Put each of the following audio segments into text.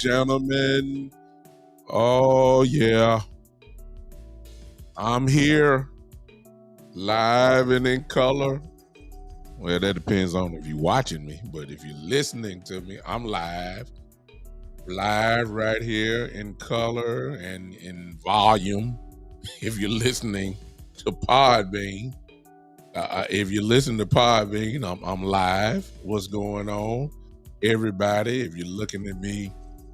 gentlemen. Oh, yeah. I'm here live and in color. Well, that depends on if you're watching me, but if you're listening to me, I'm live right here in color and in volume. If you're listening to Podbean, if you listen to Podbean, I'm live. What's going on, everybody? If you're looking at me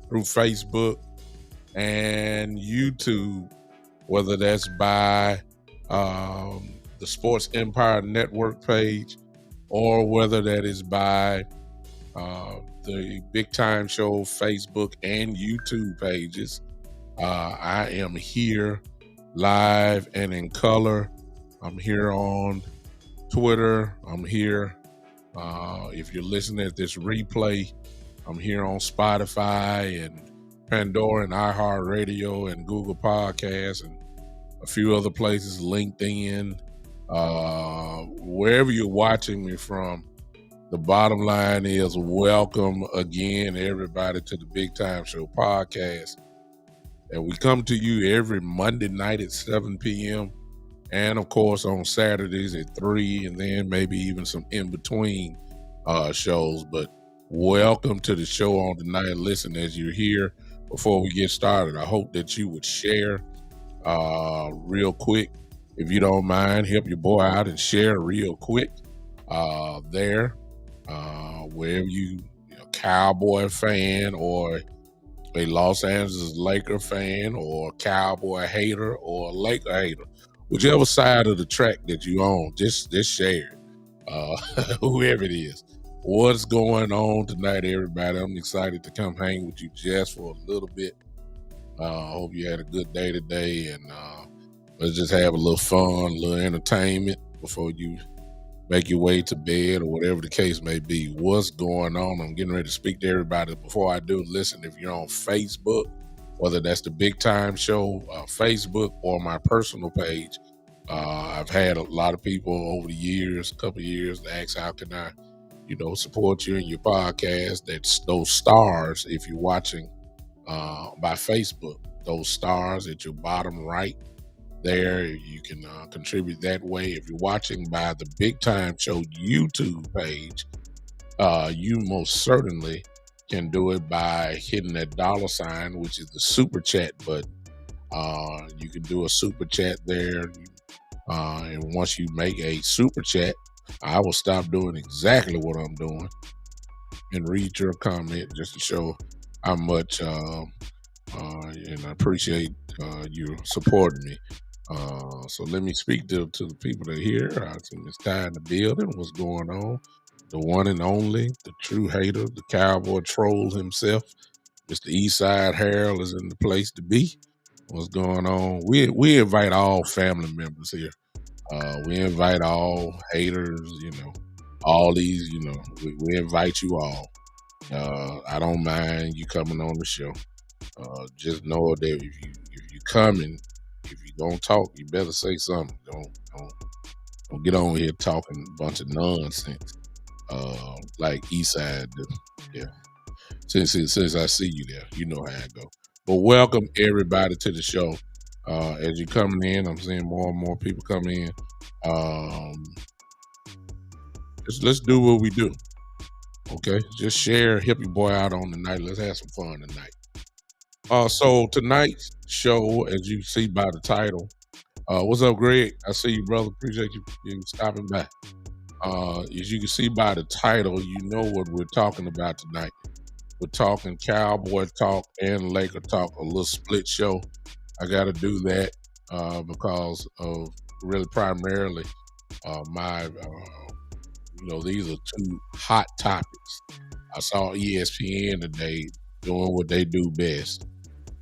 through Facebook and YouTube, whether that's by the Sports Empire Network page or whether that is by the Big Time Show Facebook and YouTube pages, I am here live and in color. I'm here on Twitter. I'm here. If you're listening at this replay, I'm here on Spotify and Pandora and iHeartRadio and Google Podcasts and a few other places, LinkedIn, wherever you're watching me from. The bottom line is welcome again, everybody, to the Big Time Show podcast. And we come to you every Monday night at 7 p.m. and, of course, on Saturdays at 3, and then maybe even some in-between shows. But welcome to the show on tonight. Listen, as you're here, before we get started, I hope that you would share real quick. If you don't mind, help your boy out and share real quick there. Wherever you a Cowboy fan or a Los Angeles Laker fan or a Cowboy hater or a Laker hater, whichever side of the track that you own, just share it. Whoever it is. What's going on tonight, everybody? I'm excited to come hang with you just for a little bit. Hope you had a good day today, and let's just have a little fun, a little entertainment before you make your way to bed or whatever the case may be. What's going on? I'm getting ready to speak to everybody. Before I do, listen, if you're on Facebook, whether that's the Big Time Show Facebook or my personal page, I've had a lot of people over the years, couple of years, to ask how can I, support you in your podcast. That's those stars, if you're watching by Facebook, those stars at your bottom right there, you can contribute that way. If you're watching by the Big Time Show YouTube page, you most certainly can do it by hitting that $, which is the super chat button. You can do a super chat there, and once you make a super chat, I will stop doing exactly what I'm doing and read your comment just to show how much and I appreciate you supporting me. So let me speak to the people that are here. I think it's time in the building. What's going on? The one and only, the true hater, the Cowboy troll himself, Mr. Eastside Harold is in the place to be. What's going on? We invite all family members here. We invite all haters, all these, we invite you all. I don't mind you coming on the show. Just know that if you coming, if you gonna talk, you better say something. Don't get on here talking a bunch of nonsense, like Eastside. Yeah. Since I see you there, you know how I go. But welcome everybody to the show. As you coming in, I'm seeing more and more people come in. Let's do what we do. Okay, just share, help your boy out on the night. Let's have some fun tonight. So tonight's show, as you see by the title, what's up, Greg? I see you, brother. Appreciate you stopping by. As you can see by the title, you know what we're talking about tonight. We're talking Cowboy talk and Laker talk, a little split show. I got to do that because of really primarily my, these are two hot topics. I saw ESPN today doing what they do best.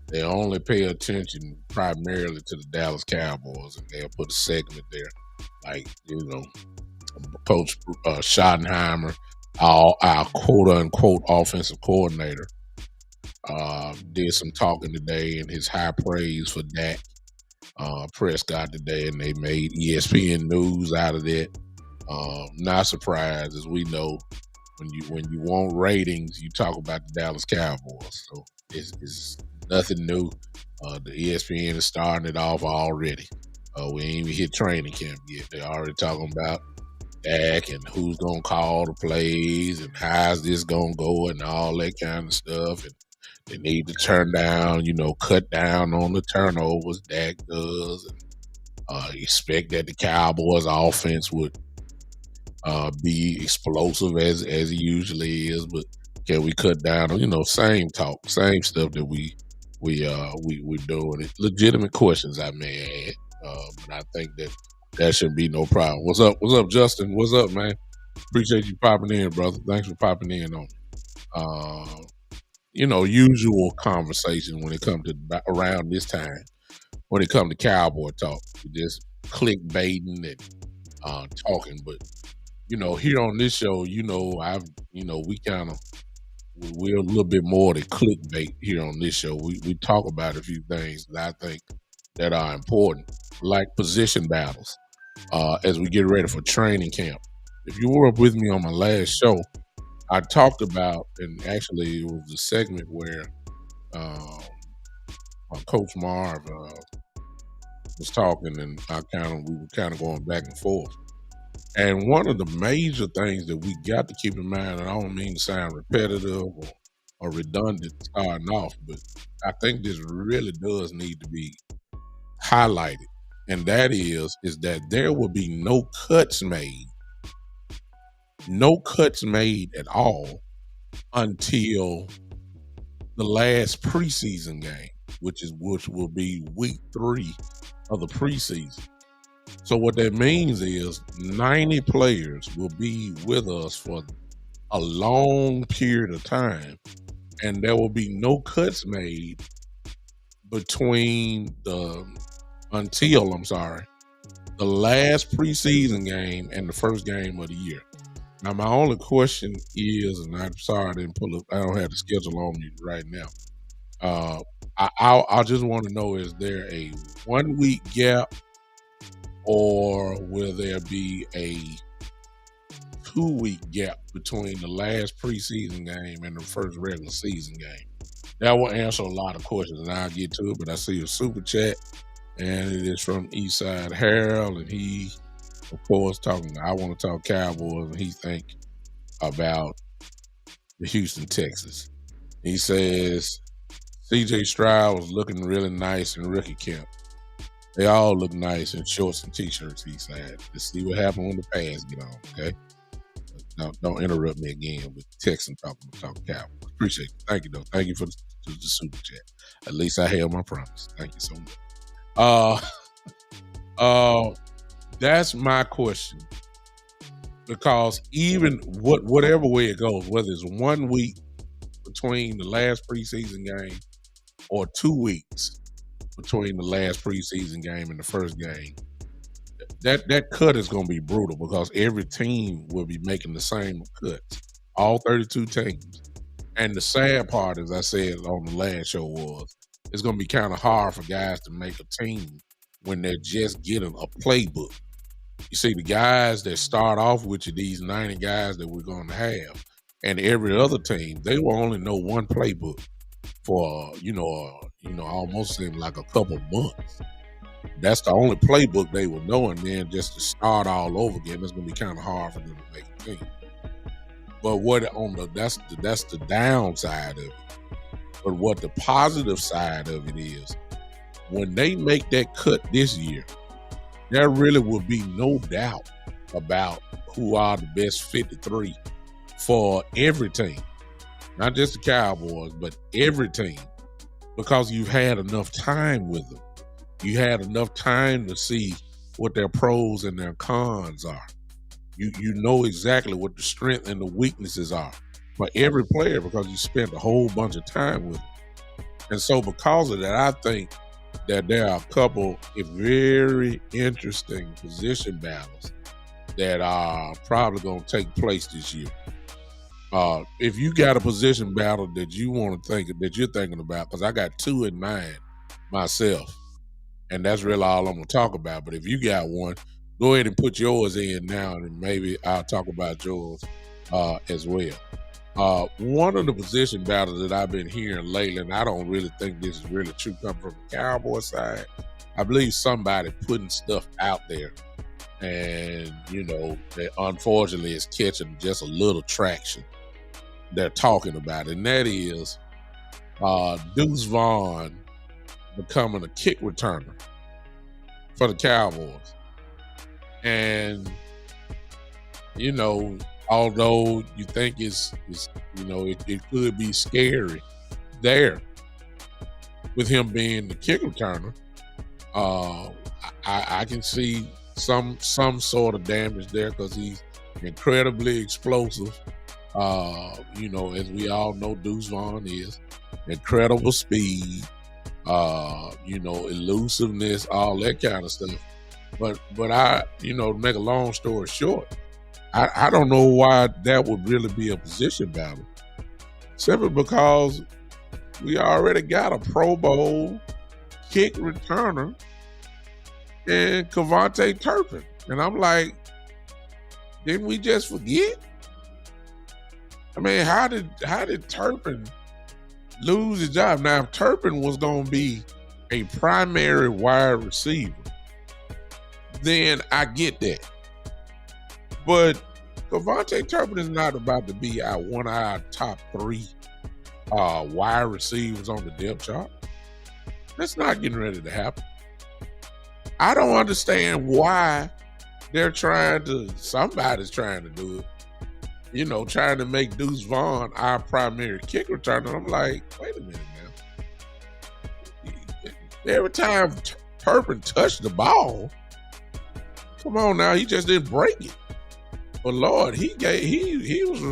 They only pay attention primarily to the Dallas Cowboys, and they'll put a segment there, like, Coach Schottenheimer, our quote-unquote offensive coordinator, did some talking today and his high praise for Dak Prescott today, and they made ESPN news out of that. Not surprised, as we know, When you want ratings, you talk about the Dallas Cowboys. So it's nothing new. The ESPN is starting it off already. We ain't even hit training camp yet. They're already talking about Dak and who's gonna call the plays and how's this gonna go and all that kind of stuff. And they need to cut down on the turnovers Dak does. And expect that the Cowboys offense would be explosive as it usually is, but can we cut down on same talk, same stuff that we're doing? It legitimate questions, I may add, but I think that shouldn't be no problem. What's up? What's up, Justin? What's up, man? Appreciate you popping in, brother. Thanks for popping in on. Usual conversation when it comes to around this time when it comes to Cowboy talk, just clickbaiting and talking, but here on this show, we're a little bit more than clickbait here on this show. We talk about a few things that I think that are important, like position battles, as we get ready for training camp. If you were up with me on my last show, I talked about, and actually it was a segment where Coach Marv was talking, and we were kind of going back and forth. And one of the major things that we got to keep in mind, and I don't mean to sound repetitive or redundant starting off, but I think this really does need to be highlighted. And that is that there will be no cuts made at all until the last preseason game, which will be week 3 of the preseason. So what that means is 90 players will be with us for a long period of time, and there will be no cuts made until the last preseason game and the first game of the year. Now, my only question is, and I'm sorry I don't have the schedule on me right now. I just want to know, is there a 1 week gap, or will there be a 2 week gap between the last preseason game and the first regular season game? That will answer a lot of questions, and I'll get to it. But I see a super chat, and it is from Eastside Harold, and he, of course, I want to talk Cowboys, and he think about the Houston Texans. He says C.J. Stroud was looking really nice in rookie camp. They all look nice in shorts and t-shirts, he said. Let's see what happens when the pads get on, okay? Don't interrupt me again with Texan talking Cowboys. Appreciate it. Thank you, though. Thank you for the super chat. At least I held my promise. Thank you so much. That's my question. Because even whatever way it goes, whether it's 1 week between the last preseason game or 2 weeks between the last preseason game and the first game, that cut is going to be brutal because every team will be making the same cuts, all 32 teams. And the sad part, as I said on the last show, was it's going to be kind of hard for guys to make a team when they're just getting a playbook. You see, the guys that start off with you, these 90 guys that we're going to have, and every other team, they will only know one playbook for, almost seem like a couple months. That's the only playbook they will know, and then just to start all over again, it's going to be kind of hard for them to make a team. But that's the downside of it. But what the positive side of it is, when they make that cut this year, there really will be no doubt about who are the best 53 for every team. Not just the Cowboys, but every team. Because you've had enough time with them. You had enough time to see what their pros and their cons are. You know exactly what the strength and the weaknesses are for every player because you spent a whole bunch of time with them. And so because of that, I think that there are a couple of very interesting position battles that are probably going to take place this year. If you got a position battle that you're thinking about, because I got 2 in mind myself, and that's really all I'm going to talk about. But if you got one, go ahead and put yours in now, and maybe I'll talk about yours as well. One of the position battles that I've been hearing lately, and I don't really think this is really true coming from the Cowboy side. I believe somebody putting stuff out there, and that unfortunately is catching just a little traction. They're talking about it, and that is Deuce Vaughn becoming a kick returner for the Cowboys. And although you think it could be scary there with him being the kick returner, I can see some sort of damage there because he's incredibly explosive. As we all know, Deuce Vaughn is incredible speed, elusiveness, all that kind of stuff. But to make a long story short, I don't know why that would really be a position battle. Simply because we already got a Pro Bowl kick returner in Cavante Turpin. And I'm like, didn't we just forget? I mean, how did Turpin lose his job? Now, if Turpin was going to be a primary wide receiver, then I get that. But Cavante Turpin is not about to be one of our top 3 wide receivers on the depth chart. That's not getting ready to happen. I don't understand why somebody's trying to do it. Trying to make Deuce Vaughn our primary kick returner. I'm like, wait a minute now. Every time Turpin touched the ball, come on now, he just didn't break it. But Lord, he made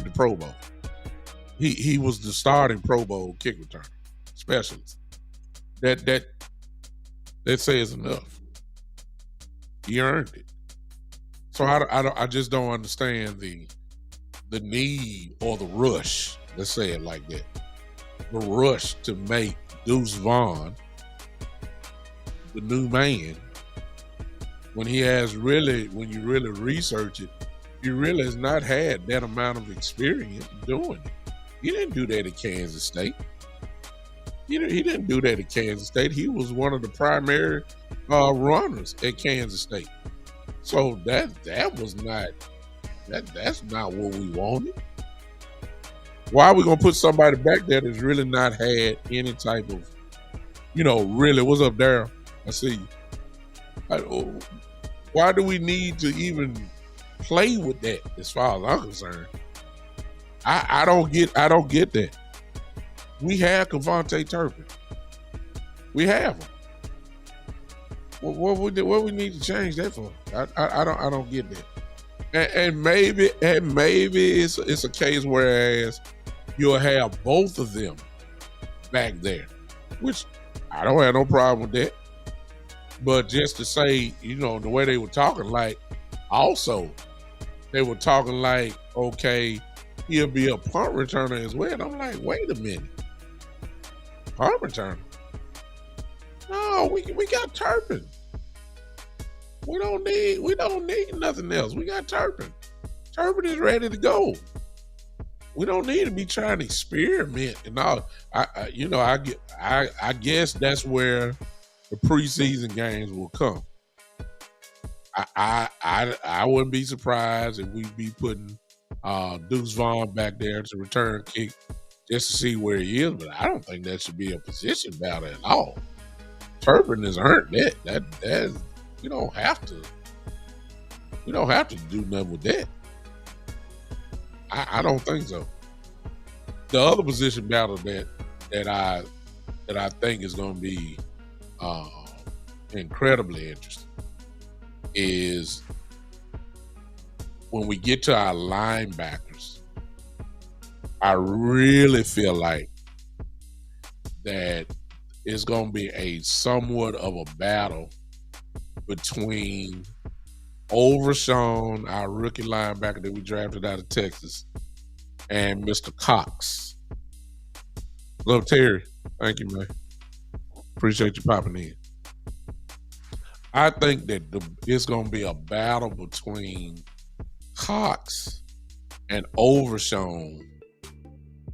the Pro Bowl. He was the starting Pro Bowl kick returner specialist. That says enough. He earned it. So I just don't understand the need or the rush. Let's say it like that. The rush to make Deuce Vaughn the new man, when he has when you really research it, he really has not had that amount of experience doing it. He didn't do that at Kansas State. He didn't do that at Kansas State. He was one of the primary runners at Kansas State. So that's not what we wanted. Why are we gonna put somebody back there that's really not had any type of, really? What's up, Daryl? I see you. Why do we need to even play with that? As far as I'm concerned, I don't get that. We have Cavante Turpin. We have him. What we need to change that for? I don't get that. And maybe it's a case whereas you'll have both of them back there, which I don't have no problem with that. But just to say, the way they were talking, like, also they were talking like, okay, he'll be a punt returner as well. And I'm like, wait a minute, punt returner? No, we got Turpin. We don't need nothing else. We got Turpin. Turpin is ready to go. We don't need to be trying to experiment and all. I guess that's where the preseason games will come. I wouldn't be surprised if we'd be putting Deuce Vaughn back there to return kick just to see where he is, but I don't think that should be a position battle at all. Turpin has earned that. That we don't have to do nothing with that. I don't think so. The other position battle that I think is going to be incredibly interesting is when we get to our linebackers. I really feel like that it's going to be a somewhat of a battle between Overshawn, our rookie linebacker that we drafted out of Texas, and Mr. Cox. Love, Terry. Thank you, man. Appreciate you popping in. I think that it's going to be a battle between Cox and overshown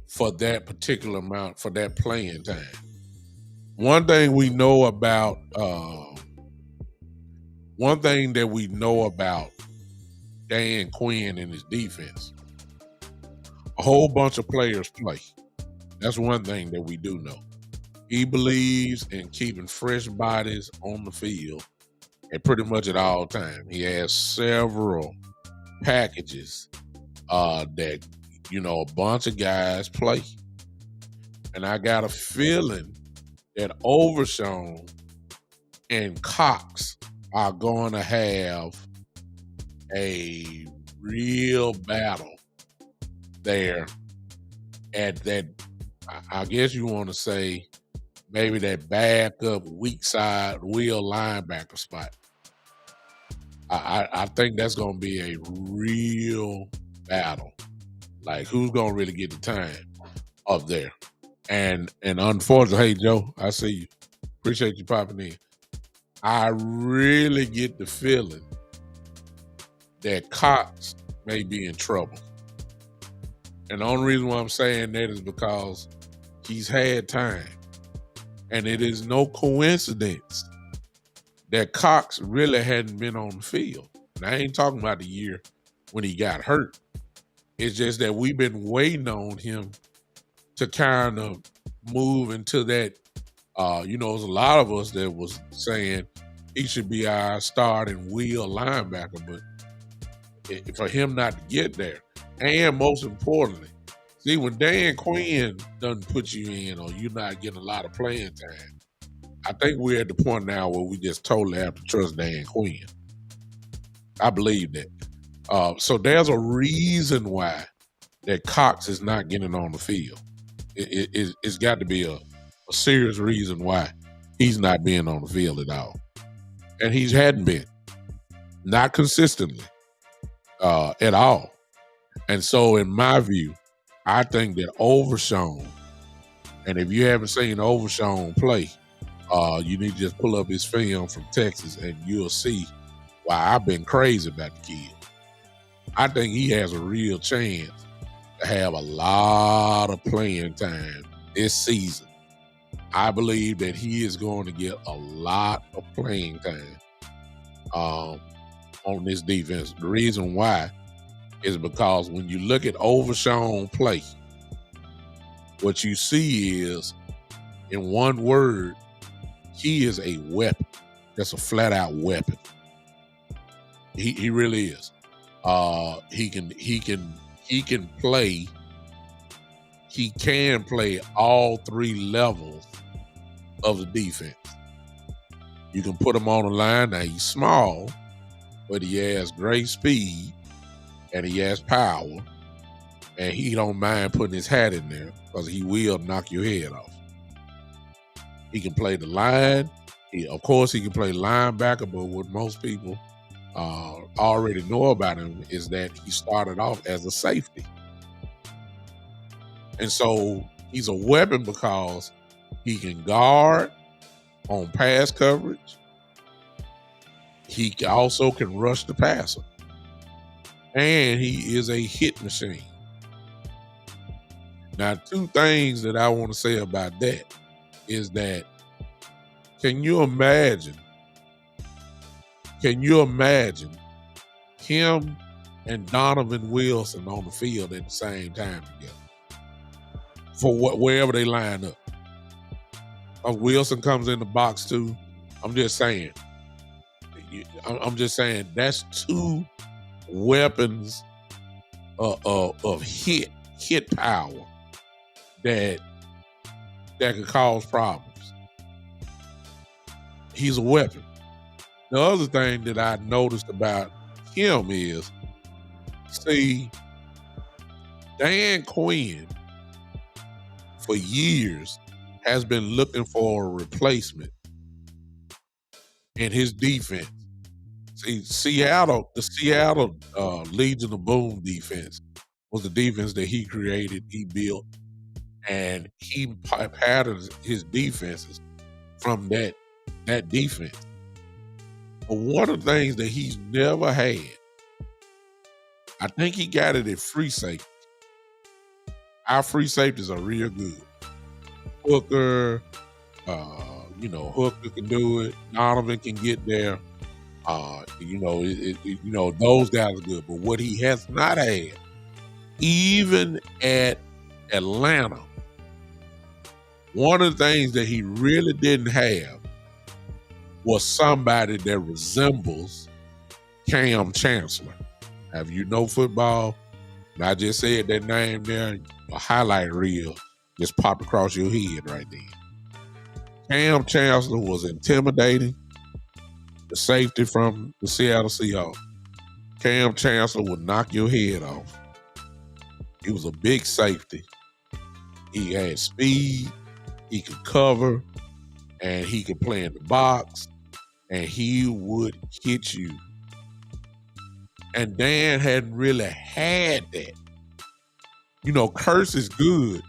for that particular amount, for that playing time. One thing that we know about Dan Quinn and his defense, a whole bunch of players play. That's one thing that we do know. He believes in keeping fresh bodies on the field and pretty much at all times. He has several packages that, a bunch of guys play. And I got a feeling that Overshown and Cox are going to have a real battle there at that, I guess you want to say, maybe that backup weak side wheel linebacker spot. I think that's going to be a real battle. Like, who's going to really get the time up there? And unfortunately, hey, Joe, I see you. Appreciate you popping in. I really get the feeling that Cox may be in trouble. And the only reason why I'm saying that is because he's had time. And it is no coincidence that Cox really hadn't been on the field. And I ain't talking about the year when he got hurt. It's just that we've been waiting on him to kind of move into that. There's a lot of us that was saying he should be our starting wheel linebacker, but for him not to get there, and most importantly, see, when Dan Quinn doesn't put you in or you're not getting a lot of playing time, I think we're at the point now where we just totally have to trust Dan Quinn. I believe that. So there's a reason why that Cox is not getting on the field. It's got to be a serious reason why he's not being on the field at all. And he hadn't been. Not consistently at all. And so in my view, I think that Overshown, and if you haven't seen Overshown play, you need to just pull up his film from Texas and you'll see why I've been crazy about the kid. I think he has a real chance to have a lot of playing time this season. I believe that he is going to get a lot of playing time on this defense. The reason why is because when you look at Overshown play, what you see is, in one word, he is a weapon. That's a flat out weapon. He really is. He can play. He can play all three levels of the defense. You can put him on the line. Now, he's small, but he has great speed and he has power, and he don't mind putting his hat in there because he will knock your head off. He can play the line. Of course, he can play linebacker, but what most people already know about him is that he started off as a safety. And so he's a weapon because he can guard on pass coverage. He also can rush the passer. And he is a hit machine. Now, two things that I want to say about that is that, can you imagine him and Donovan Wilson on the field at the same time together for wherever they line up? Wilson comes in the box too. I'm just saying that's two weapons of hit power that could cause problems. He's a weapon. The other thing that I noticed about him is, see, Dan Quinn for years has been looking for a replacement in his defense. See, the Seattle Legion of Boom defense was the defense that he created, he built, and he patterned his defenses from that defense. But one of the things that he's never had I think he got it at free safety. Our free safeties are real good. Hooker, Hooker can do it. Donovan can get there. Those guys are good. But what he has not had, even at Atlanta, one of the things that he really didn't have was somebody that resembles Cam Chancellor. Now, if you know football, and I just said that name there, a highlight reel just popped across your head right there. Cam Chancellor was intimidating. The safety from the Seattle Seahawks. Cam Chancellor would knock your head off. He was a big safety. He had speed. He could cover. And he could play in the box. And he would hit you. And Dan hadn't really had that. Curse is good.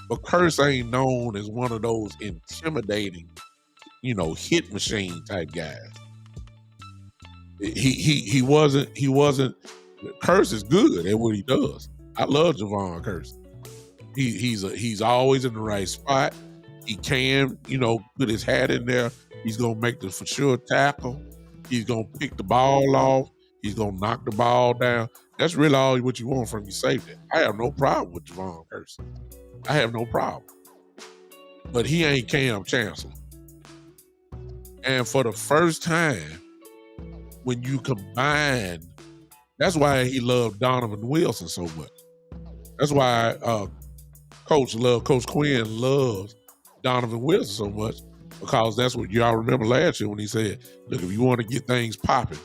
But Curse ain't known as one of those intimidating, hit machine type guys. He wasn't. Curse is good at what he does. I love Javon Curse. He's always in the right spot. He can, put his hat in there. He's gonna make the for sure tackle. He's gonna pick the ball off. He's gonna knock the ball down. That's really all what you want from your safety. I have no problem with Javon Curse. I have no problem. But he ain't Cam Chancellor. And for the first time, when you combine, that's why he loved Donovan Wilson so much. That's why Coach Quinn loves Donovan Wilson so much, because that's what y'all remember last year when he said, look, if you want to get things popping,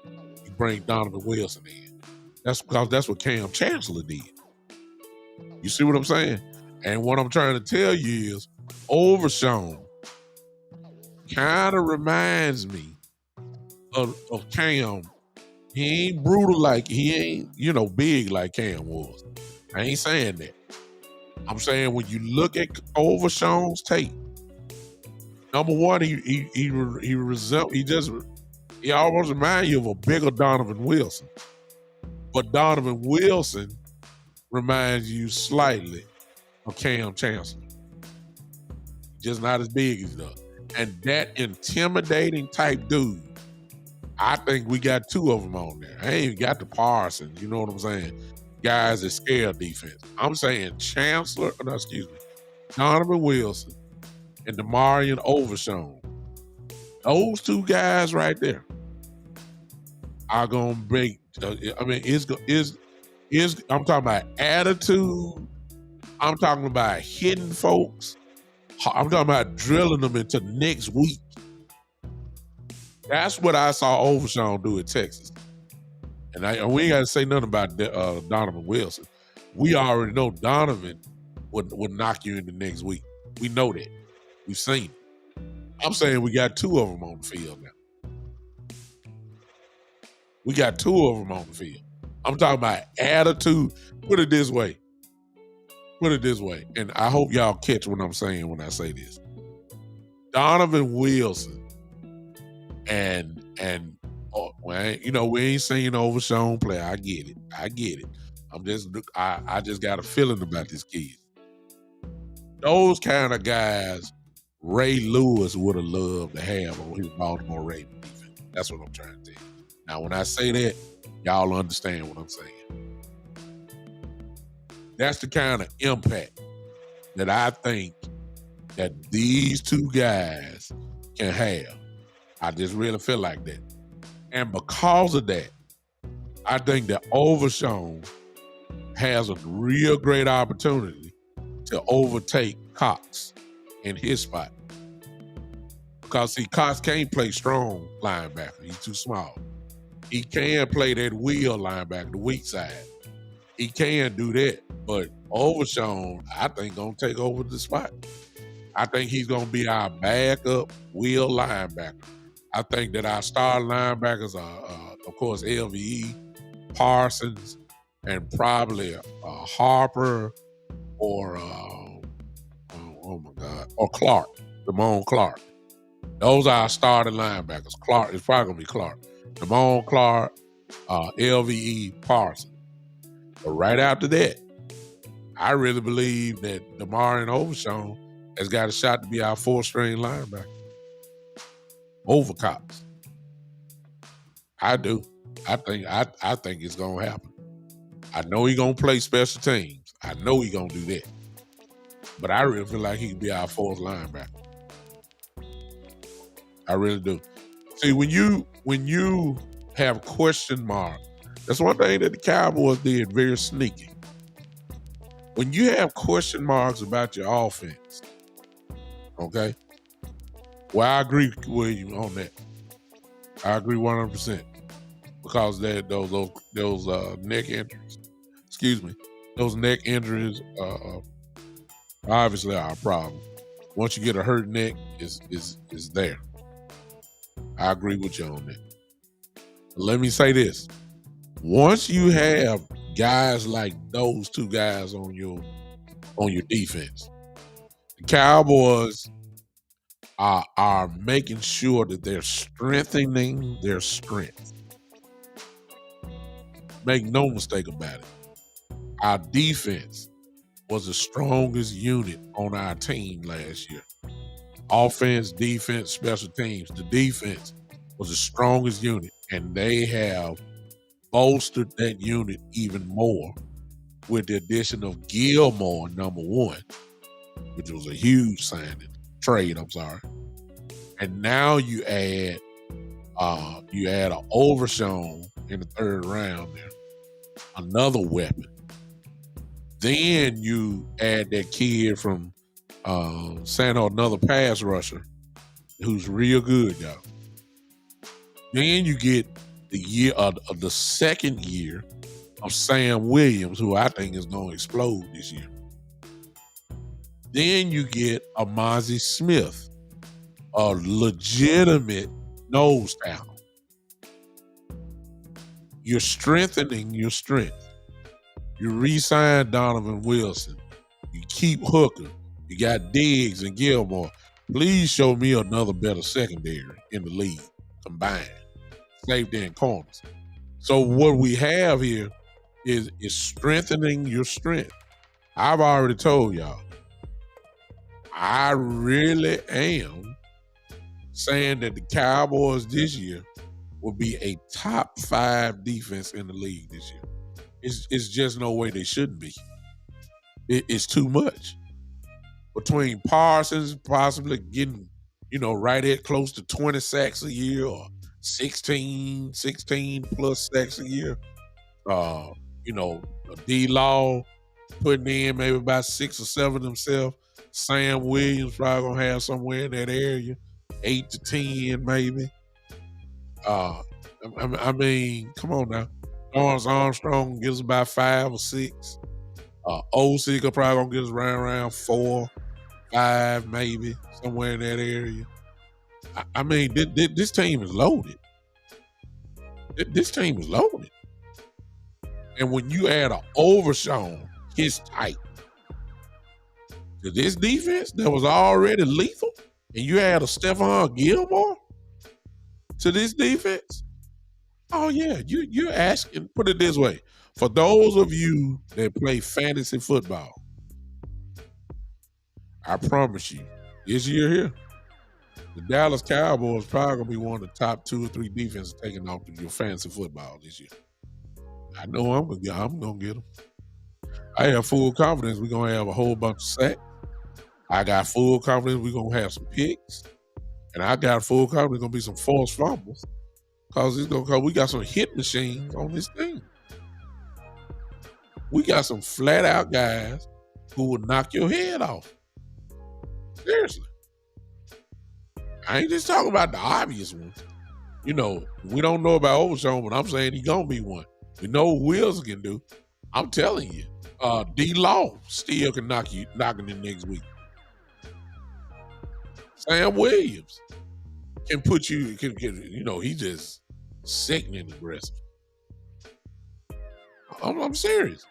you bring Donovan Wilson in. That's because that's what Cam Chancellor did. You see what I'm saying? And what I'm trying to tell you is Overshown kind of reminds me of Cam. He ain't brutal like, he ain't, big like Cam was. I ain't saying that. I'm saying when you look at Overshown's tape, number one, he almost reminds you of a bigger Donovan Wilson. But Donovan Wilson reminds you slightly of Cam Chancellor. Just not as big as that. And that intimidating type dude, I think we got two of them on there. I ain't even got the Parsons, you know what I'm saying? Guys that scare defense. I'm saying Donovan Wilson and Demarion Overshown. Those two guys right there are gonna break. I'm talking about attitude. I'm talking about hitting folks. I'm talking about drilling them into next week. That's what I saw Overshown do at Texas. And we ain't got to say nothing about Donovan Wilson. We already know Donovan would knock you in the next week. We know that. We've seen it. I'm saying we got two of them on the field now. We got two of them on the field. I'm talking about attitude. Put it this way. And I hope y'all catch what I'm saying when I say this. Donovan Wilson and we ain't seen Overshown play. I get it. I just got a feeling about this kid. Those kind of guys Ray Lewis would have loved to have on his Baltimore Ravens defense. That's what I'm trying to tell you. Now, when I say that, y'all understand what I'm saying. That's the kind of impact that I think that these two guys can have. I just really feel like that. And because of that, I think that Overshown has a real great opportunity to overtake Cox in his spot. Because, see, Cox can't play strong linebacker. He's too small. He can play that wheel linebacker, the weak side. He can do that. But Overshown, I think, going to take over the spot. I think he's going to be our backup wheel linebacker. I think that our star linebackers are, of course, LVE, Parsons, and probably Harper or, or Clark, Damone Clark. Those are our starting linebackers. Clark is probably going to be Clark. Damone Clark, LVE Parsons. But right after that, I really believe that DeMar and Overshown has got a shot to be our fourth-string linebacker over Cox. I do. I think it's gonna happen. I know he's gonna play special teams. I know he's gonna do that. But I really feel like he could be our fourth linebacker. I really do. See, when you have question marks, that's one thing that the Cowboys did very sneaky. When you have question marks about your offense, okay? Well, I agree with you on that. I agree 100% because those neck injuries. Excuse me, those neck injuries obviously are a problem. Once you get a hurt neck, is there. I agree with you on that. But let me say this: once you have guys like those two guys on your defense, the Cowboys are making sure that they're strengthening their strength. Make no mistake about it. Our defense was the strongest unit on our team last year. Offense, defense, special teams. The defense was the strongest unit, and they have bolstered that unit even more with the addition of Gilmore, number one, which was a huge trade. And now you add an Overshown in the third round there, another weapon. Then you add that kid from San Jose, another pass rusher who's real good, y'all. Then you get the second year of Sam Williams, who I think is going to explode this year. Then you get Amazi Smith, a legitimate nose tackle. You're strengthening your strength. You re-sign Donovan Wilson. You keep Hooker. You got Diggs and Gilmore. Please show me another better secondary in the league combined. Safety and corners. So what we have here is strengthening your strength. I've already told y'all, I really am saying that the Cowboys this year will be a top 5 defense in the league this year. It's just no way they shouldn't be. It's too much. Between Parsons possibly getting, right at close to 20 sacks a year or 16 plus sacks a year. D-Law putting in maybe about 6 or 7 himself. Sam Williams probably going to have somewhere in that area, 8 to 10 maybe. I mean, come on now. Lawrence Armstrong gives about 5 or 6. OC could probably going to get us around 4, 5 maybe, somewhere in that area. I mean, this team is loaded. This team is loaded. And when you add an Overshown, his type, to this defense that was already lethal, and you add a Stephon Gilmore to this defense, oh yeah, you're asking, put it this way, for those of you that play fantasy football, I promise you, this year here, the Dallas Cowboys probably going to be one of the top 2 or 3 defenses taking off your fantasy football this year. I know I'm going to get them. I have full confidence we're going to have a whole bunch of sacks. I got full confidence we're going to have some picks. And I got full confidence going to be some forced fumbles because we got some hit machines on this team. We got some flat out guys who will knock your head off. Seriously. I ain't just talking about the obvious ones. We don't know about Overshown, but I'm saying he's going to be one. We know what Wills can do. I'm telling you. D-Law still can knock him in next week. Sam Williams can put you, he's just sickening aggressive. I'm serious.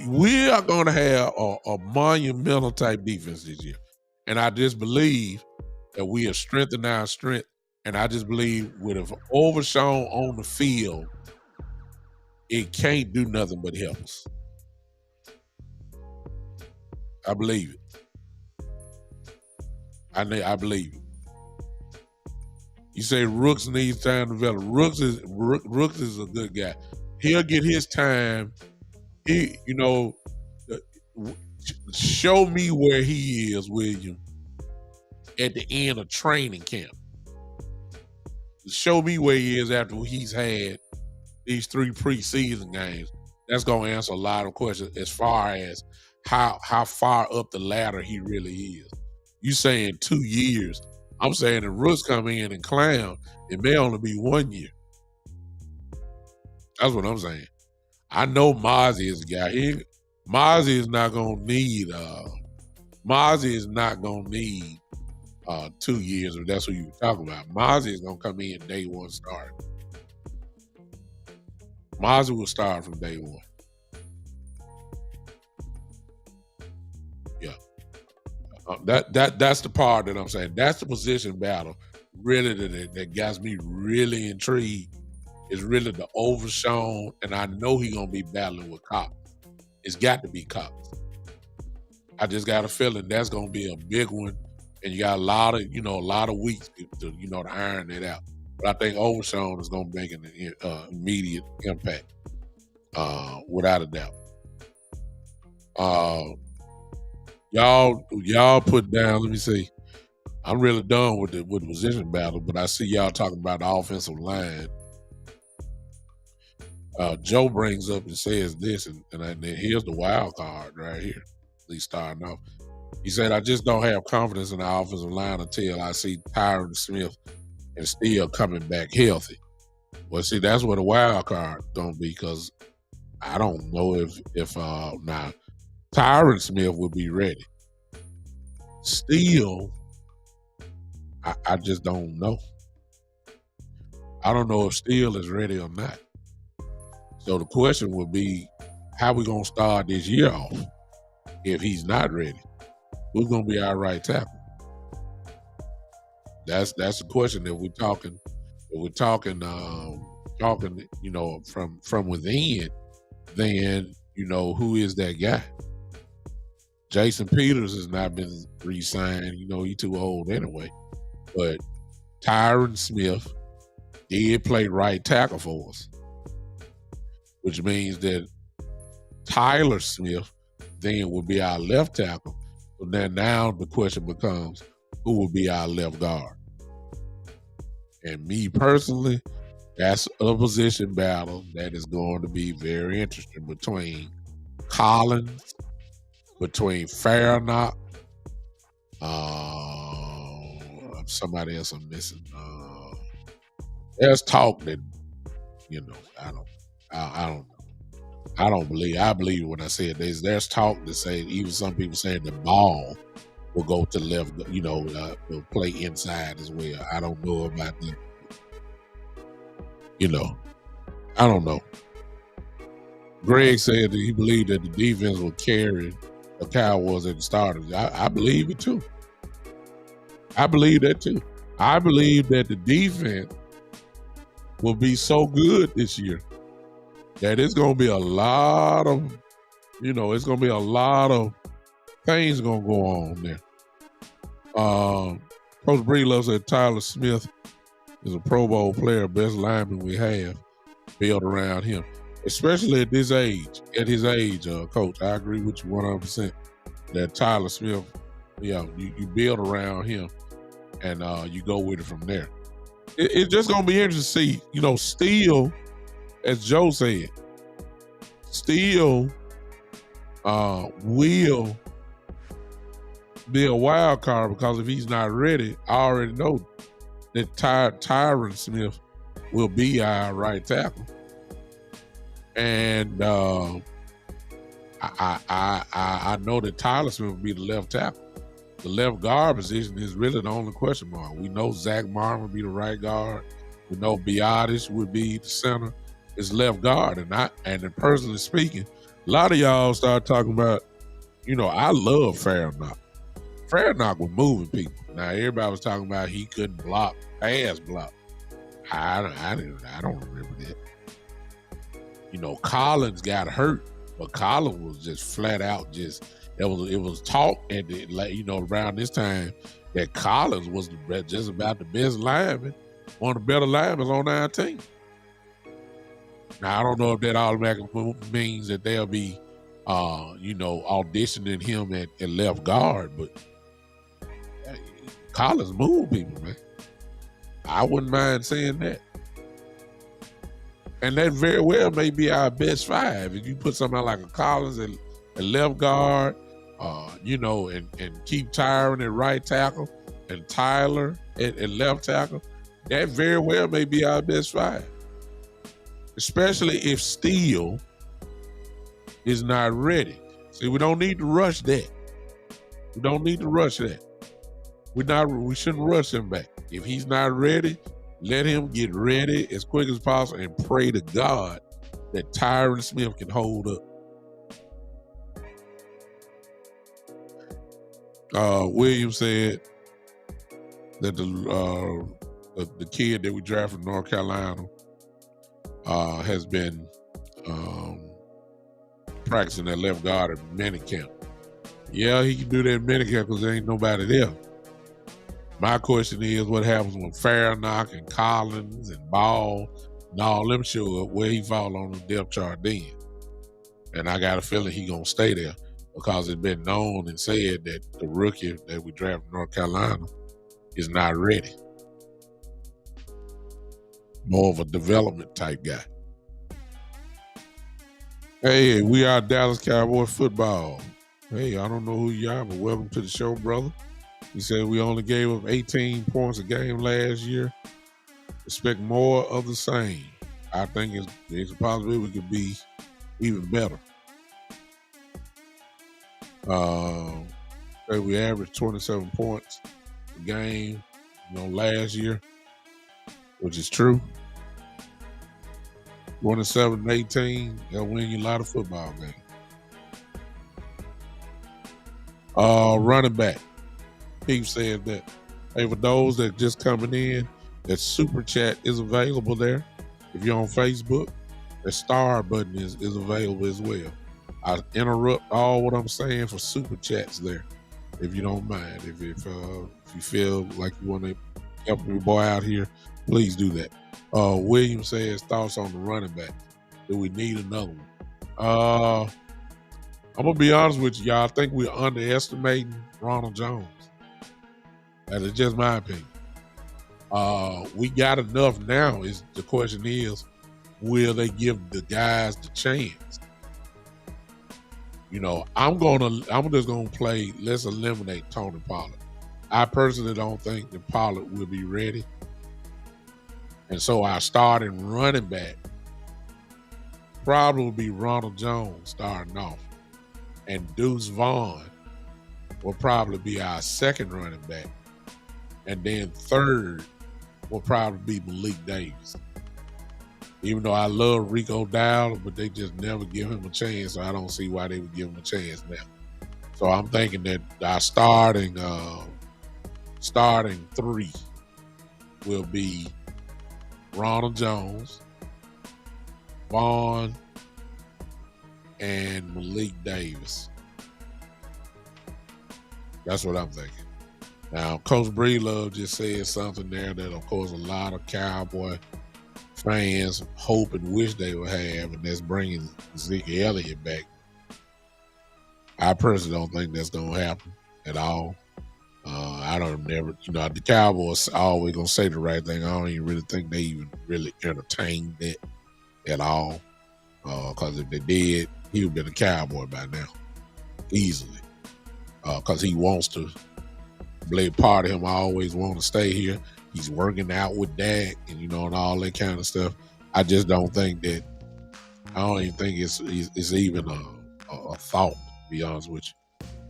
We are going to have a monumental type defense this year. And I just believe that we have strengthened our strength And I just believe with an overshown on the field, it can't do nothing but help us. I believe it. I believe it. You say Rooks needs time to develop. Rooks is a good guy. He'll get his time. Show me where he is, William, at the end of training camp. Show me where he is after he's had these 3 preseason games. That's going to answer a lot of questions as far as how far up the ladder he really is. You saying 2 years. I'm saying if Rooks come in and clown, it may only be 1 year. That's what I'm saying. I know Mozzie is a guy. Mozzie is not going to need 2 years, if that's what you were talking about. Mozzie is going to come in day one start. Mozzie will start from day one. Yeah. That's the part that I'm saying. That's the position battle really that got me really intrigued. Is really the overshown, and I know he's going to be battling with Cox. It's got to be Cox. I just got a feeling that's going to be a big one, and you got a lot of weeks to iron it out. But I think overshown is going to make an immediate impact, without a doubt. Y'all put down. Let me see. I'm really done with the position battle, but I see y'all talking about the offensive line. Joe brings up and says this, and here's the wild card right here. At least starting off, he said, "I just don't have confidence in the offensive line until I see Tyron Smith and Steele coming back healthy." Well, see, that's what the wild card gonna be, because I don't know if now Tyron Smith will be ready. Steele, I just don't know. I don't know if Steele is ready or not. So the question would be, how we going to start this year off if he's not ready? Who's going to be our right tackle? That's the question that we're talking. If we're talking, from within, then who is that guy? Jason Peters has not been re-signed. He's too old anyway. But Tyron Smith did play right tackle for us, which means that Tyler Smith then will be our left tackle. So now the question becomes, who will be our left guard? And me personally, that's a position battle that is going to be very interesting between Collins, between Farnock, somebody else I'm missing. There's talk that, I believe when I said there's talk to say, even some people saying the ball will go to left, will play inside as well. I don't know about that. I don't know. Greg said that he believed that the defense will carry the Cowboys at the start. I believe it too. I believe that too. I believe that the defense will be so good this year that it's going to be a lot of, it's going to be a lot of things going to go on there. Coach Breedlove said Tyler Smith is a Pro Bowl player, best lineman we have built around him, especially at his age, Coach. I agree with you 100% that Tyler Smith, you build around him and you go with it from there. It's just going to be interesting to see, Steele, as Joe said, Steele will be a wild card, because if he's not ready, I already know that Tyron Smith will be our right tackle. And I know that Tyler Smith will be the left tackle. The left guard position is really the only question mark. We know Zach Martin would be the right guard. We know Biotis would be the center. It's left guard. And personally speaking, a lot of y'all start talking about, I love Farnock. Farnock was moving people. Now, everybody was talking about he couldn't block. Pass block. I don't remember that. Collins got hurt, but Collins was just flat out it was talk around this time that Collins was just about the best lineman, one of the better linemen on our team. Now I don't know if that automatically means that they'll be auditioning him at left guard, but Collins moved people, man. I wouldn't mind saying that. And that very well may be our best five. If you put somebody like a Collins at left guard, and keep Tyron at right tackle and Tyler at left tackle, that very well may be our best five. Especially if Steele is not ready. See, we don't need to rush that. We don't need to rush that. We shouldn't rush him back. If he's not ready, let him get ready as quick as possible and pray to God that Tyron Smith can hold up. William said that the kid that we drafted from North Carolina has been practicing at left guard at minicamp. Yeah, he can do that at minicamp because there ain't nobody there. My question is, what happens when Farrakhan and Collins and Ball and all them show up? Where he fall on the depth chart then? And I got a feeling he gonna stay there because it's been known and said that the rookie that we drafted in North Carolina is not ready. More of a development type guy. Hey, we are Dallas Cowboy football. Hey, I don't know who you are, but welcome to the show, brother. He said we only gave up 18 points a game last year. Expect more of the same. I think it's a possibility we could be even better. We averaged 27 points a game, last year, which is true. 27-18, they'll win you a lot of football games. Running back. He said that, hey, for those that just coming in, that Super Chat is available there. If you're on Facebook, the star button is available as well. I interrupt all what I'm saying for Super Chats there, if you don't mind. If you feel like you want to help your boy out here, please do that. William says thoughts on the running back. Do we need another one? I'm gonna be honest with you, y'all. I think we're underestimating Ronald Jones. That is just my opinion. We got enough now. The question is, will they give the guys the chance? I'm just gonna play. Let's eliminate Tony Pollard. I personally don't think that Pollard will be ready, and so our starting running back probably will be Ronald Jones starting off, and Deuce Vaughn will probably be our second running back. And then third will probably be Malik Davis. Even though I love Rico Dowdle, but they just never give him a chance, so I don't see why they would give him a chance now. So I'm thinking that our starting three will be Ronald Jones, Vaughn, and Malik Davis. That's what I'm thinking. Now, Coach Breedlove just said something there that, of course, a lot of Cowboy fans hope and wish they would have, and that's bringing Zeke Elliott back. I personally don't think that's going to happen at all. The Cowboys always going to say the right thing. I don't even really think they even really entertained that at all. Because if they did, he would have been a Cowboy by now, easily. Because he wants to. Blake part of him always want to stay here. He's working out with Dak and and all that kind of stuff. I just don't think that. I don't even think it's even a thought. To be honest with you,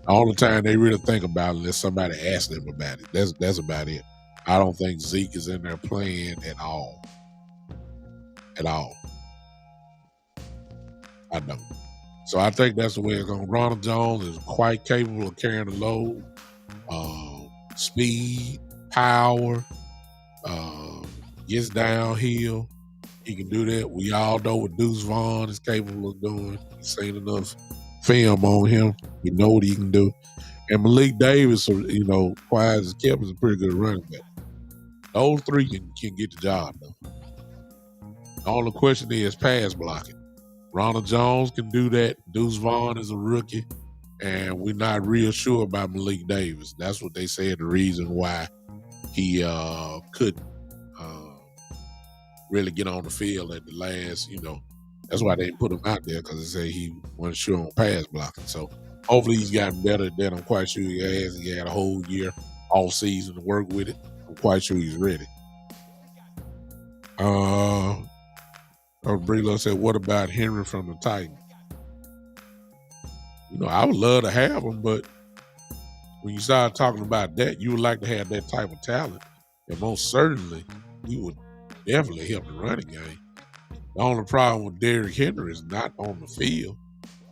the only time they really think about it unless somebody asks them about it. That's about it. I don't think Zeke is in there playing at all. At all. I don't. So I think that's the way it's going. Ronald Jones is quite capable of carrying the load. Speed, power, gets downhill, he can do that. We all know what Deuce Vaughn is capable of doing. We've seen enough film on him. We know what he can do. And Malik Davis, quiet as kept, is a pretty good running back. Those three can get the job done. The only question is pass blocking. Ronald Jones can do that. Deuce Vaughn is a rookie. And we're not real sure about Malik Davis. That's what they said the reason why he couldn't really get on the field at the last, that's why they put him out there, because they say he wasn't sure on pass blocking. So hopefully he's gotten better at that. I'm quite sure he has. He had a whole year, off season to work with it. I'm quite sure he's ready. Brilo said, what about Henry from the Titans? I would love to have him, but when you start talking about that, you would like to have that type of talent. And most certainly, he would definitely help the running game. The only problem with Derrick Henry is not on the field.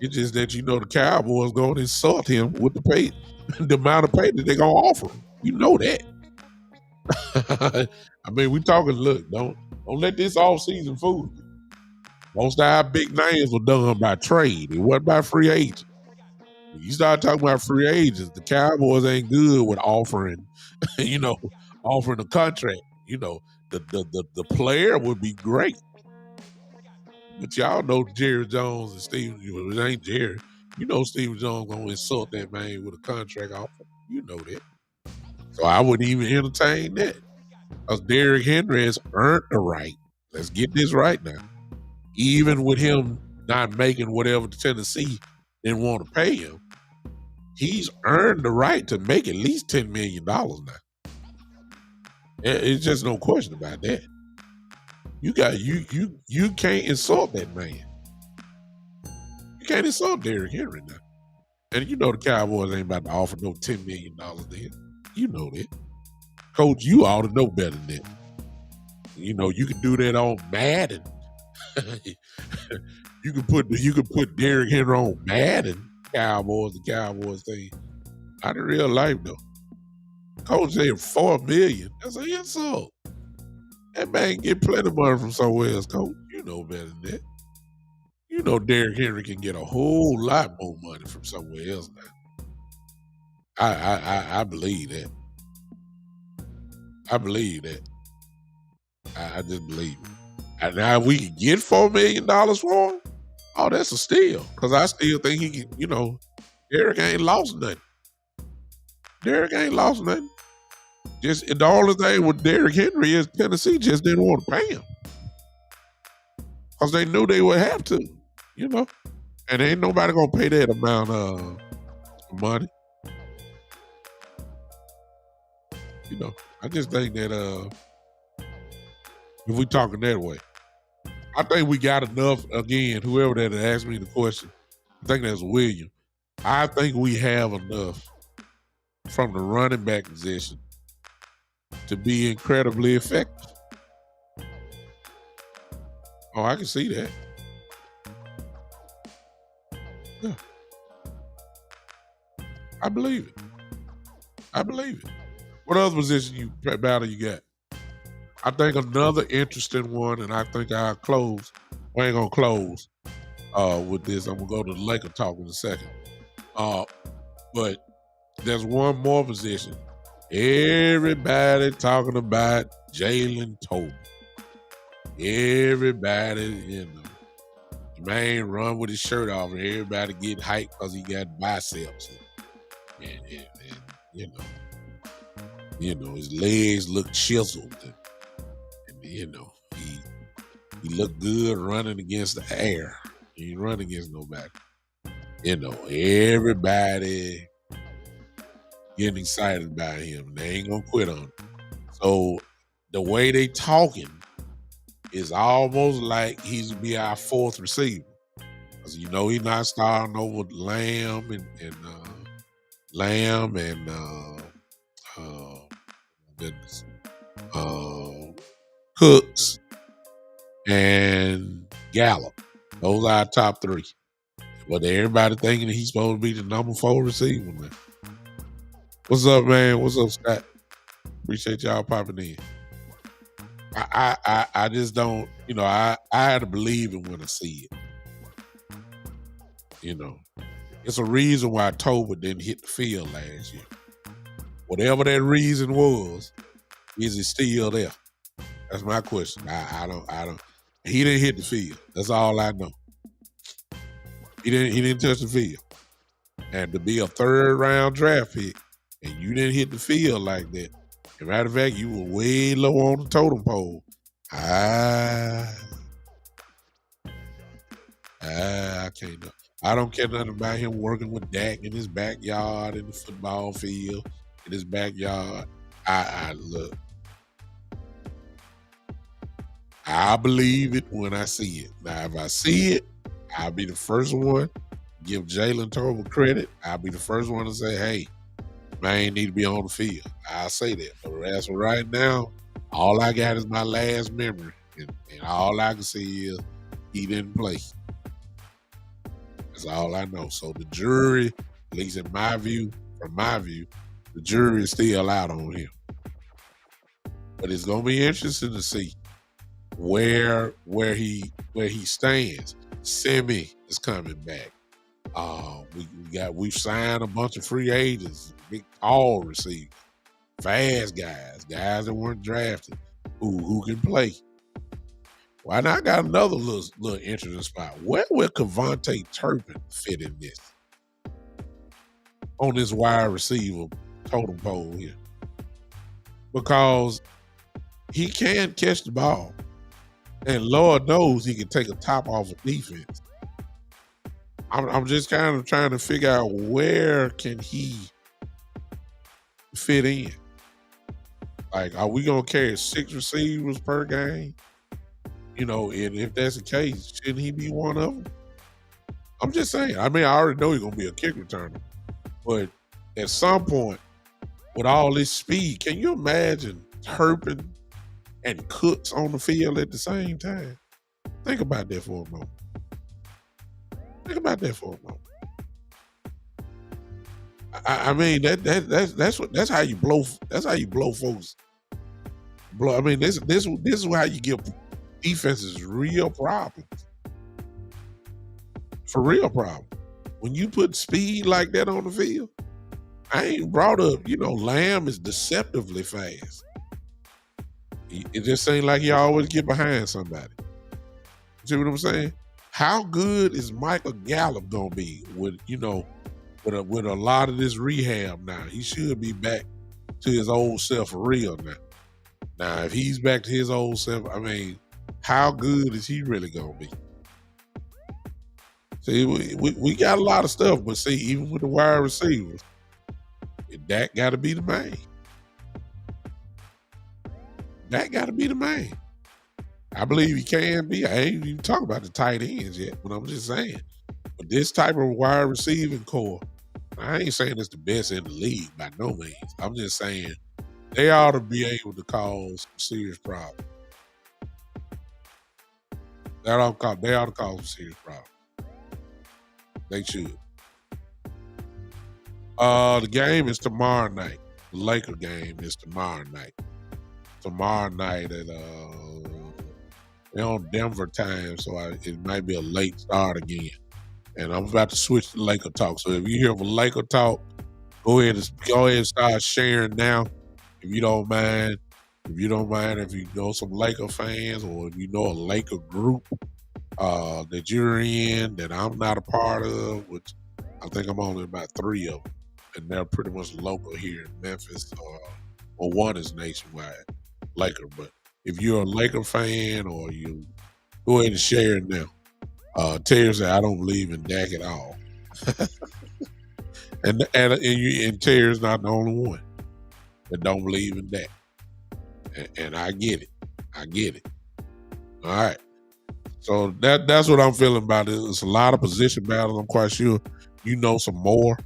It's just that the Cowboys going to insult him with the pay, the amount of pay that they're going to offer him. You know that. I mean, we talking. Look, don't let this offseason fool you. Most of our big names were done by trade. It wasn't by free agents. When you start talking about free agents, the Cowboys ain't good with offering, offering a contract. The player would be great. But y'all know Jerry Jones and Steve, it ain't Jerry. Steve Jones gonna insult that man with a contract offer. You know that. So I wouldn't even entertain that. Because Derrick Henry has earned the right. Let's get this right now. Even with him not making whatever Tennessee didn't want to pay him, he's earned the right to make at least $10 million now. It's just no question about that. You can't insult that man. You can't insult Derrick Henry now. And the Cowboys ain't about to offer no $10 million then. You know that. Coach, you ought to know better than that. You can do that on Madden. you can put Derrick Henry on Madden, the Cowboys thing. Not in real life though. Coach said $4 million. That's an insult. That man get plenty of money from somewhere else, Coach. You know better than that. Derrick Henry can get a whole lot more money from somewhere else now. I believe that. I believe that. I just believe it. And now we can get $4 million for him. Oh, that's a steal. Because I still think he can, Derrick ain't lost nothing. Just the only thing with Derrick Henry is Tennessee just didn't want to pay him. Because they knew they would have to, And ain't nobody going to pay that amount of money. I just think that if we talking that way, I think we got enough. Again, whoever that asked me the question, I think that's William. I think we have enough from the running back position to be incredibly effective. Oh, I can see that. Yeah. I believe it. What other position battle you got? I think another interesting one, and I think I'll close. We ain't gonna close with this. I'm gonna go to the Laker talk in a second. But there's one more position. Everybody talking about Jalen Tobin. Everybody, the man run with his shirt off, and everybody get hyped because he got biceps. And his legs look chiseled. And he looked good running against the air. He ain't running against nobody. Everybody getting excited about him. And they ain't gonna quit on him. So the way they talking is almost like he's be our fourth receiver. Because he's not starting over Lamb and Cooks and Gallup. Those are our top three. But everybody thinking that he's supposed to be the number 4 receiver, man. What's up, man? What's up, Scott? Appreciate y'all popping in. I just don't, I had to believe it when I see it. You know, it's a reason why Toba didn't hit the field last year. Whatever that reason was, is it still there? That's my question. I don't. He didn't hit the field. That's all I know. He didn't touch the field. And to be a third round draft pick and you didn't hit the field like that. As a matter of fact, you were way low on the totem pole. I can't know. I don't care nothing about him working with Dak in his backyard, in the football field, in his backyard. I look. I believe it when I see it. Now, if I see it, I'll be the first one to give Jalen Tolbert credit. I'll be the first one to say, hey, man need to be on the field. I'll say that. But as of right now, all I got is my last memory. And all I can see is he didn't play. That's all I know. So the jury, at least from my view, the jury is still out on him. But it's gonna be interesting to see where he stands. Semi is coming back. We've signed a bunch of free agents, big tall receivers, fast guys that weren't drafted, who can play. Well, now I got another little interesting spot. Where will Kevontae Turpin fit in this? On this wide receiver totem pole here. Because he can catch the ball. And Lord knows he can take a top off of defense. I'm just kind of trying to figure out where can he fit in. Like, are we going to carry 6 receivers per game? And if that's the case, shouldn't he be one of them? I'm just saying. I mean, I already know he's going to be a kick returner. But at some point, with all this speed, can you imagine Turpin and Cooks on the field at the same time? Think about that for a moment. I mean that's how you blow. That's how you blow folks. I mean this is how you give defenses real problems. For real problems. When you put speed like that on the field, I ain't brought up. Lamb is deceptively fast. It just seems like he always get behind somebody. See what I'm saying? How good is Michael Gallup gonna be with a lot of this rehab now? He should be back to his old self for real now. Now, if he's back to his old self, I mean, how good is he really gonna be? See, we got a lot of stuff, but see, even with the wide receivers, Dak got to be the man. Dak got to be the man. I believe he can be. I ain't even talking about the tight ends yet, but I'm just saying. But this type of wide receiving core, I ain't saying it's the best in the league by no means. I'm just saying they ought to be able to cause some serious problems. They ought to cause some serious problems. They should. The game is tomorrow night. The Laker game is tomorrow night. Tomorrow night at they're on Denver time, so it might be a late start again. And I'm about to switch to Laker talk. So if you hear of a Laker talk, go ahead and start sharing now. If you don't mind, if you know some Laker fans or if you know a Laker group that you're in that I'm not a part of, which I think I'm only about 3 of them, and they're pretty much local here in Memphis, or one is nationwide, Laker. But if you're a Laker fan or you go ahead and share it now. Terry said, I don't believe in Dak at all. and Terry's not the only one that don't believe in Dak. And I get it. All right. So that's what I'm feeling about it. It's a lot of position battles. I'm quite sure you know some more.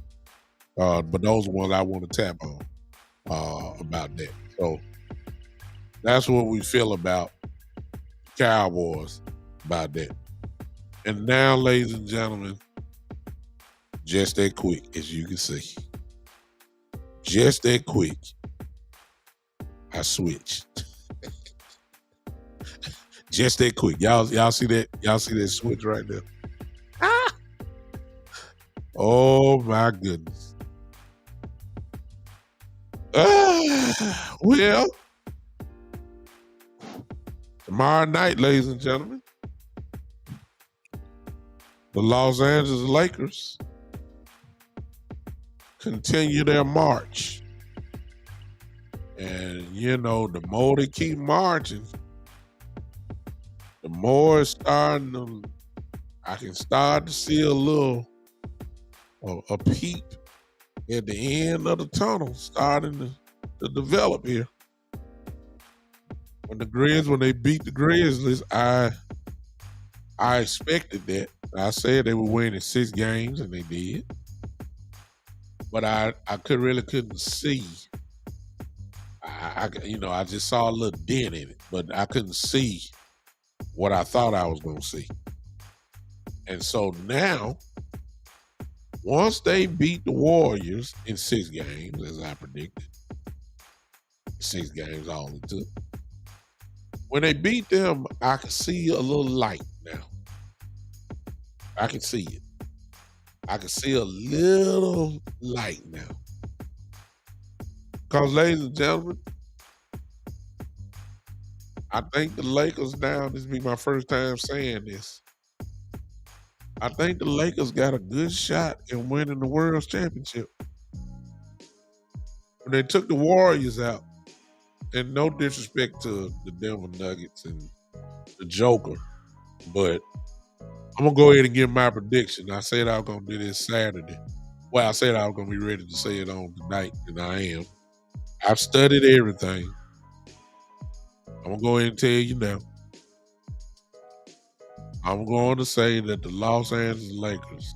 But those are ones I want to tap on about that. So that's what we feel about Cowboys about that. And now, ladies and gentlemen, just that quick, as you can see. Just that quick, I switched. Just that quick. Y'all see that? Y'all see that switch right there? Ah! Oh my goodness. Well, tomorrow night, ladies and gentlemen, the Los Angeles Lakers continue their march. And, you know, the more they keep marching, the more it's starting to, I can start to see a peep at the end of the tunnel starting to develop here. When they beat the Grizzlies, I expected that. I said they would win in 6 games, and they did. But I couldn't see. I just saw a little dent in it, but I couldn't see what I thought I was going to see. And so now, once they beat the Warriors in 6 games, as I predicted, 6 games all it took. When they beat them, I can see a little light now. I can see it. I can see a little light now. Because, ladies and gentlemen, I think the Lakers now, this will be my first time saying this, I think the Lakers got a good shot in winning the World Championship. When they took the Warriors out, and no disrespect to the Denver Nuggets and the Joker, but I'm going to go ahead and give my prediction. I said I was going to do this Saturday. Well, I said I was going to be ready to say it on tonight, and I am. I've studied everything. I'm going to go ahead and tell you now. I'm going to say that the Los Angeles Lakers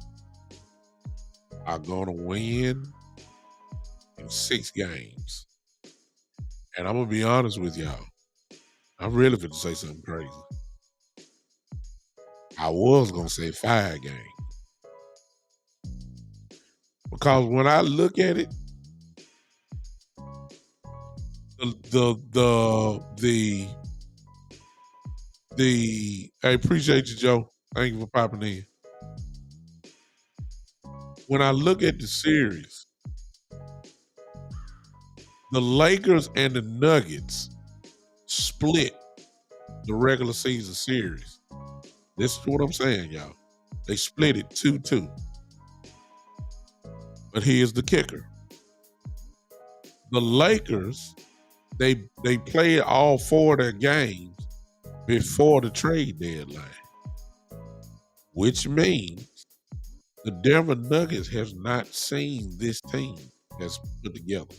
are going to win in 6 games. And I'm going to be honest with y'all. I'm really going to say something crazy. I was going to say 5 games. Because when I look at it, I appreciate you, Joe. Thank you for popping in. When I look at the series, the Lakers and the Nuggets split the regular season series. This is what I'm saying, y'all. They split it 2-2. But here's the kicker. The Lakers, they played all 4 of their games before the trade deadline, which means the Denver Nuggets has not seen this team that's put together.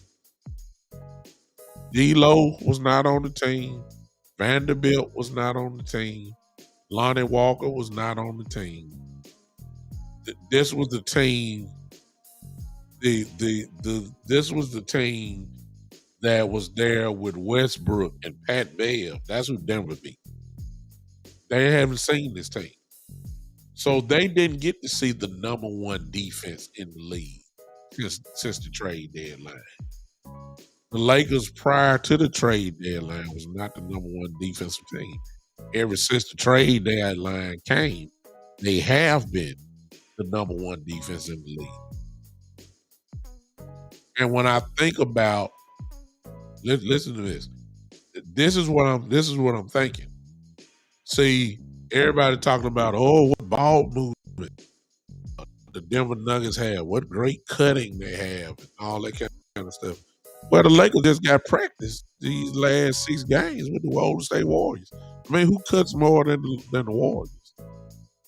D'Lo was not on the team. Vanderbilt was not on the team. Lonnie Walker was not on the team. This was the team. This was the team that was there with Westbrook and Pat Bev. That's who Denver beat. They haven't seen this team. So they didn't get to see the number 1 defense in the league since the trade deadline. The Lakers prior to the trade deadline was not the number 1 defensive team. Ever since the trade deadline came, they have been the number 1 defense in the league. And when I think about, listen to this. This is what I'm thinking. See, everybody talking about, what ball movement the Denver Nuggets have, what great cutting they have, and all that kind of stuff. Well, the Lakers just got practice these last 6 games with the Golden State Warriors. I mean, who cuts more than the Warriors?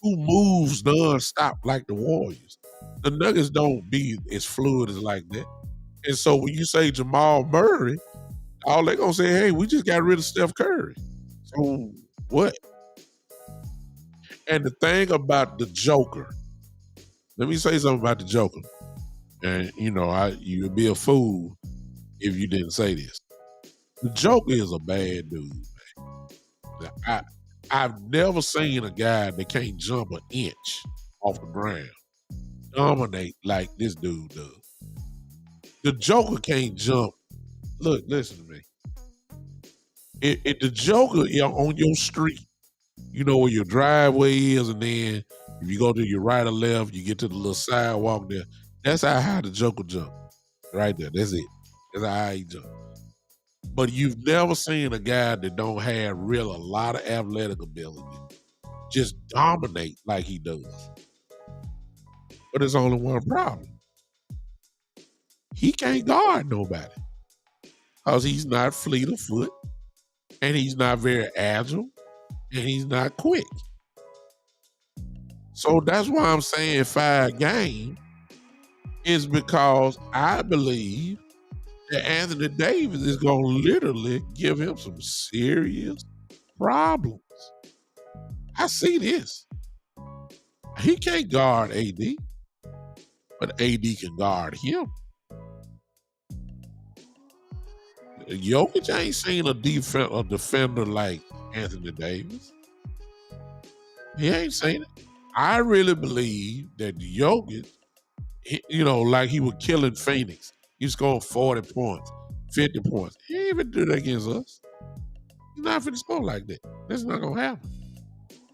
Who moves nonstop like the Warriors? The Nuggets don't be as fluid as like that. And so when you say Jamal Murray, all they're going to say, hey, we just got rid of Steph Curry. So what? And the thing about the Joker, let me say something about the Joker. And, you would be a fool if you didn't say this. The Joker is a bad dude, man. I've never seen a guy that can't jump an inch off the ground, dominate like this dude does. The Joker can't jump. Look, listen to me. If the Joker on your street You know where your driveway is, and then if you go to your right or left, you get to the little sidewalk there. That's how high the Joker jump. Right there. That's it. That's how high he jump. But you've never seen a guy that don't have a lot of athletic ability just dominate like he does. But there's only one problem. He can't guard nobody. Because he's not fleet of foot, and he's not very agile, and he's not quick. So that's why I'm saying 5 games is because I believe that Anthony Davis is going to literally give him some serious problems. I see this. He can't guard AD, but AD can guard him. Jokic ain't seen a defender like Anthony Davis. He ain't seen it. I really believe that Jokic, like he was killing Phoenix. He scored 40 points, 50 points. He ain't even do that against us. He's not finna score like that. That's not gonna happen.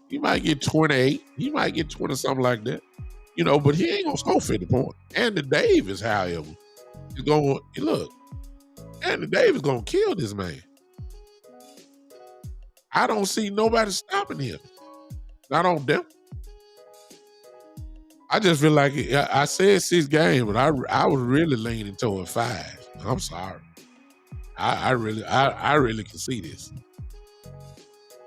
He might get 28. He might get 20, something like that. But he ain't gonna score 50 points. Anthony Davis, however, is gonna look. Anthony Davis gonna kill this man. I don't see nobody stopping him. Not on them. I just feel like I said 6 games, but I was really leaning toward 5. I'm sorry. I really can see this.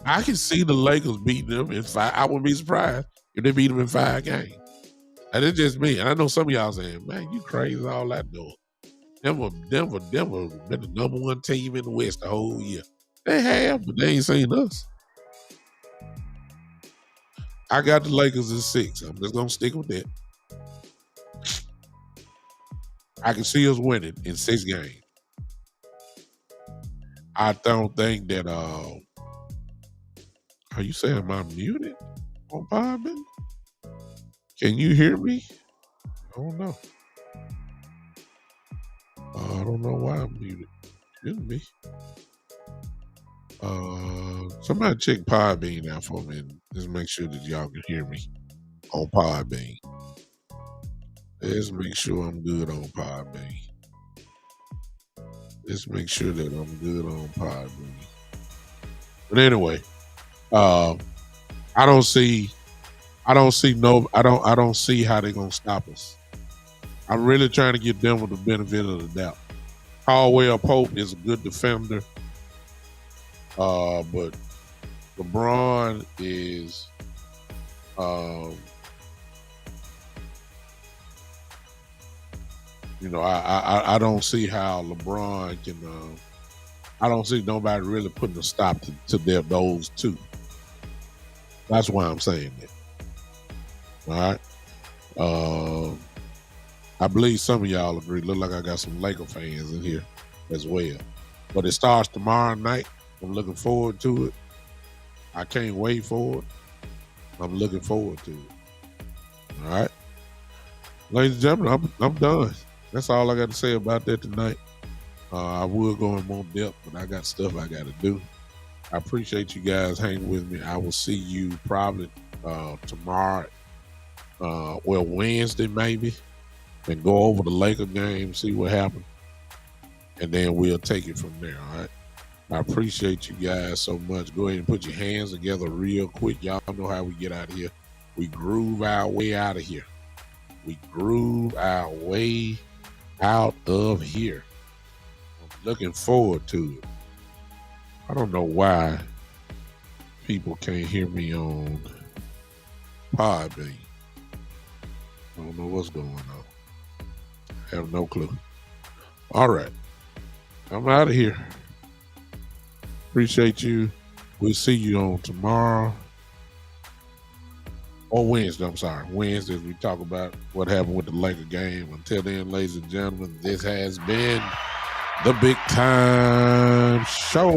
I can see the Lakers beating them in 5. I wouldn't be surprised if they beat them in 5 games. And it's just me. And I know some of y'all saying, man, you crazy all that doing. Denver been the number 1 team in the West the whole year. They have, but they ain't seen us. I got the Lakers in 6. I'm just gonna stick with that. I can see us winning in 6 games. I don't think that. Are you saying I'm muted on Podman? Can you hear me? I don't know. I don't know why I'm muted. Shouldn't be. Somebody check Podbean out for me and just make sure that y'all can hear me on Podbean. Let's make sure I'm good on Podbean. Let's make sure that I'm good on Podbean. But anyway, I don't see how they're gonna stop us. I'm really trying to give Denver the benefit of the doubt. Caldwell Pope is a good defender. But LeBron is I don't see how LeBron can I don't see nobody really putting a stop to those 2. That's why I'm saying that. All right. I believe some of y'all agree. Look like I got some Laker fans in here as well. But it starts tomorrow night. I'm looking forward to it. I can't wait for it. I'm looking forward to it. All right. Ladies and gentlemen, I'm done. That's all I got to say about that tonight. I would go in more depth, but I got stuff I got to do. I appreciate you guys hanging with me. I will see you probably tomorrow, Wednesday maybe, and go over the Laker game, see what happened, and then we'll take it from there, all right? I appreciate you guys so much. Go ahead and put your hands together real quick. Y'all know how we get out of here. We groove our way out of here. We groove our way out of here. I'm looking forward to it. I don't know why people can't hear me on Podbean. I don't know what's going on. I have no clue. All right. I'm out of here. Appreciate you. We'll see you on tomorrow. Or Wednesday, I'm sorry. Wednesday, as we talk about what happened with the Laker game. Until then, ladies and gentlemen, this has been the Big Time Show.